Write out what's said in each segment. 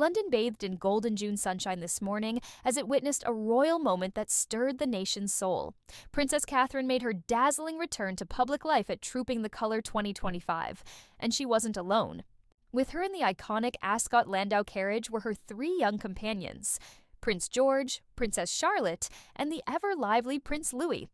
London bathed in golden June sunshine this morning as it witnessed a royal moment that stirred the nation's soul. Princess Catherine made her dazzling return to public life at Trooping the Colour 2025, and she wasn't alone. With her in the iconic Ascot Landau carriage were her three young companions, Prince George, Princess Charlotte, and the ever-lively Prince Louis.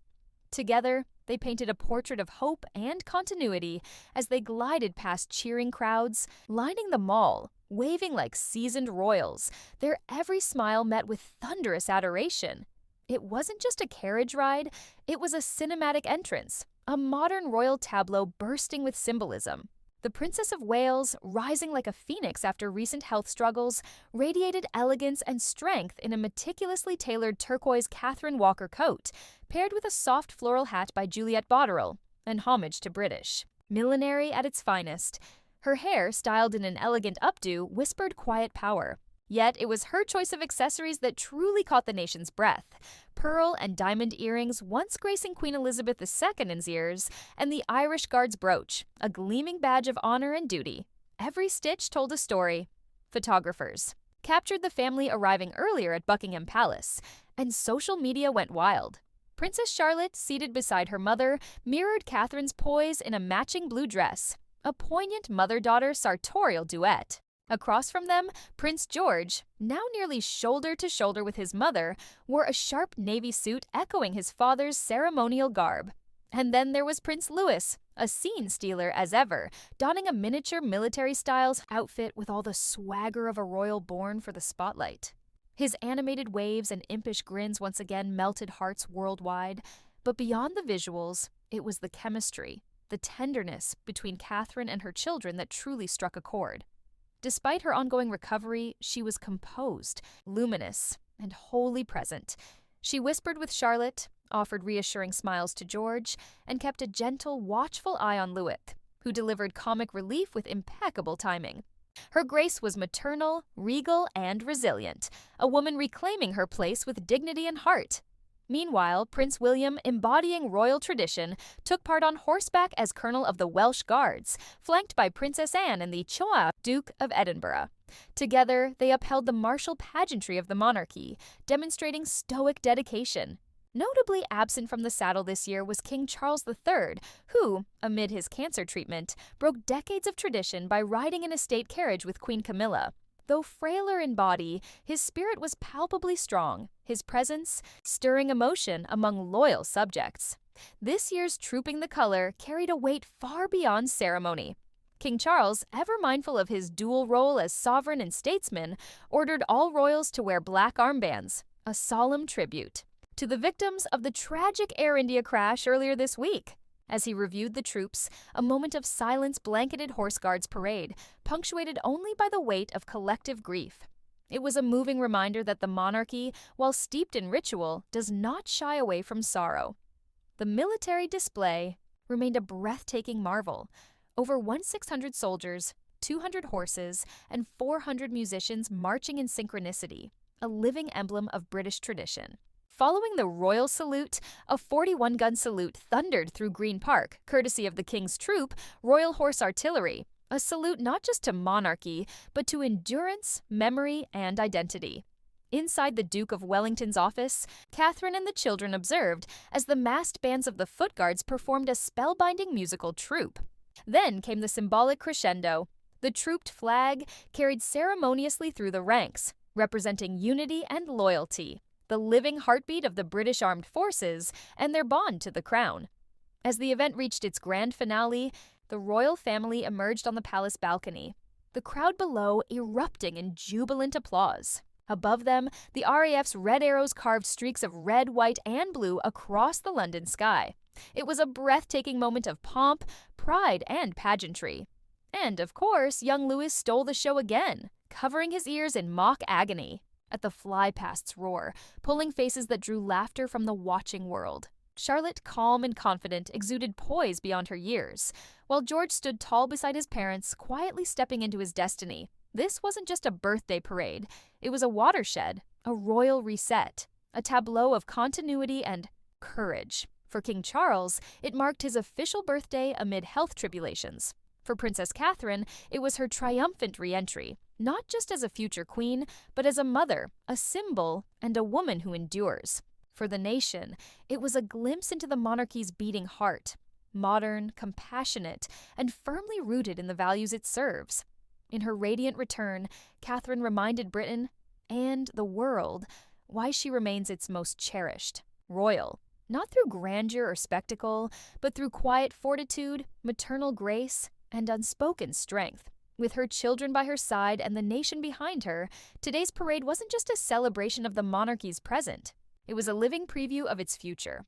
Together, they painted a portrait of hope and continuity as they glided past cheering crowds, lining the mall, waving like seasoned royals, their every smile met with thunderous adoration. It wasn't just a carriage ride, it was a cinematic entrance, a modern royal tableau bursting with symbolism. The Princess of Wales, rising like a phoenix after recent health struggles, radiated elegance and strength in a meticulously tailored turquoise Catherine Walker coat, paired with a soft floral hat by Juliette Botterill, an homage to British. Millinery at its finest, her hair, styled in an elegant updo, whispered quiet power. Yet it was her choice of accessories that truly caught the nation's breath. Pearl and diamond earrings once gracing Queen Elizabeth II's ears, and the Irish Guards brooch, a gleaming badge of honor and duty. Every stitch told a story. Photographers captured the family arriving earlier at Buckingham Palace, and social media went wild. Princess Charlotte, seated beside her mother, mirrored Catherine's poise in a matching blue dress, a poignant mother-daughter sartorial duet. Across from them, Prince George, now nearly shoulder to shoulder with his mother, wore a sharp navy suit echoing his father's ceremonial garb. And then there was Prince Louis, a scene stealer as ever, donning a miniature military-style outfit with all the swagger of a royal born for the spotlight. His animated waves and impish grins once again melted hearts worldwide, but beyond the visuals, it was the chemistry, the tenderness between Catherine and her children that truly struck a chord. Despite her ongoing recovery, she was composed, luminous, and wholly present. She whispered with Charlotte, offered reassuring smiles to George, and kept a gentle, watchful eye on Louis, who delivered comic relief with impeccable timing. Her grace was maternal, regal, and resilient, a woman reclaiming her place with dignity and heart. Meanwhile, Prince William, embodying royal tradition, took part on horseback as Colonel of the Welsh Guards, flanked by Princess Anne and the Choa, Duke of Edinburgh. Together, they upheld the martial pageantry of the monarchy, demonstrating stoic dedication. Notably absent from the saddle this year was King Charles III, who, amid his cancer treatment, broke decades of tradition by riding in a state carriage with Queen Camilla. Though frailer in body, his spirit was palpably strong, his presence stirring emotion among loyal subjects. This year's Trooping the Colour carried a weight far beyond ceremony. King Charles, ever mindful of his dual role as sovereign and statesman, ordered all royals to wear black armbands, a solemn tribute to the victims of the tragic Air India crash earlier this week. As he reviewed the troops, a moment of silence blanketed Horse Guards parade, punctuated only by the weight of collective grief. It was a moving reminder that the monarchy, while steeped in ritual, does not shy away from sorrow. The military display remained a breathtaking marvel. Over 1,600 soldiers, 200 horses, and 400 musicians marching in synchronicity, a living emblem of British tradition. Following the royal salute, a 41-gun salute thundered through Green Park, courtesy of the King's Troop, Royal Horse Artillery, a salute not just to monarchy, but to endurance, memory, and identity. Inside the Duke of Wellington's office, Catherine and the children observed as the massed bands of the Foot Guards performed a spellbinding musical troupe. Then came the symbolic crescendo. The trooped flag carried ceremoniously through the ranks, representing unity and loyalty, the living heartbeat of the British Armed Forces and their bond to the crown. As the event reached its grand finale, the royal family emerged on the palace balcony, the crowd below erupting in jubilant applause. Above them, the RAF's red arrows carved streaks of red, white, and blue across the London sky. It was a breathtaking moment of pomp, pride, and pageantry. And, of course, young Louis stole the show again, covering his ears in mock agony at the flypast's roar, pulling faces that drew laughter from the watching world. Charlotte, calm and confident, exuded poise beyond her years, while George stood tall beside his parents, quietly stepping into his destiny. This wasn't just a birthday parade. It was a watershed, a royal reset, a tableau of continuity and courage. For King Charles, it marked his official birthday amid health tribulations. For Princess Catherine, it was her triumphant re-entry, not just as a future queen, but as a mother, a symbol, and a woman who endures. For the nation, it was a glimpse into the monarchy's beating heart, modern, compassionate, and firmly rooted in the values it serves. In her radiant return, Catherine reminded Britain, and the world, why she remains its most cherished, royal, not through grandeur or spectacle, but through quiet fortitude, maternal grace, and unspoken strength. With her children by her side and the nation behind her, today's parade wasn't just a celebration of the monarchy's present. It was a living preview of its future,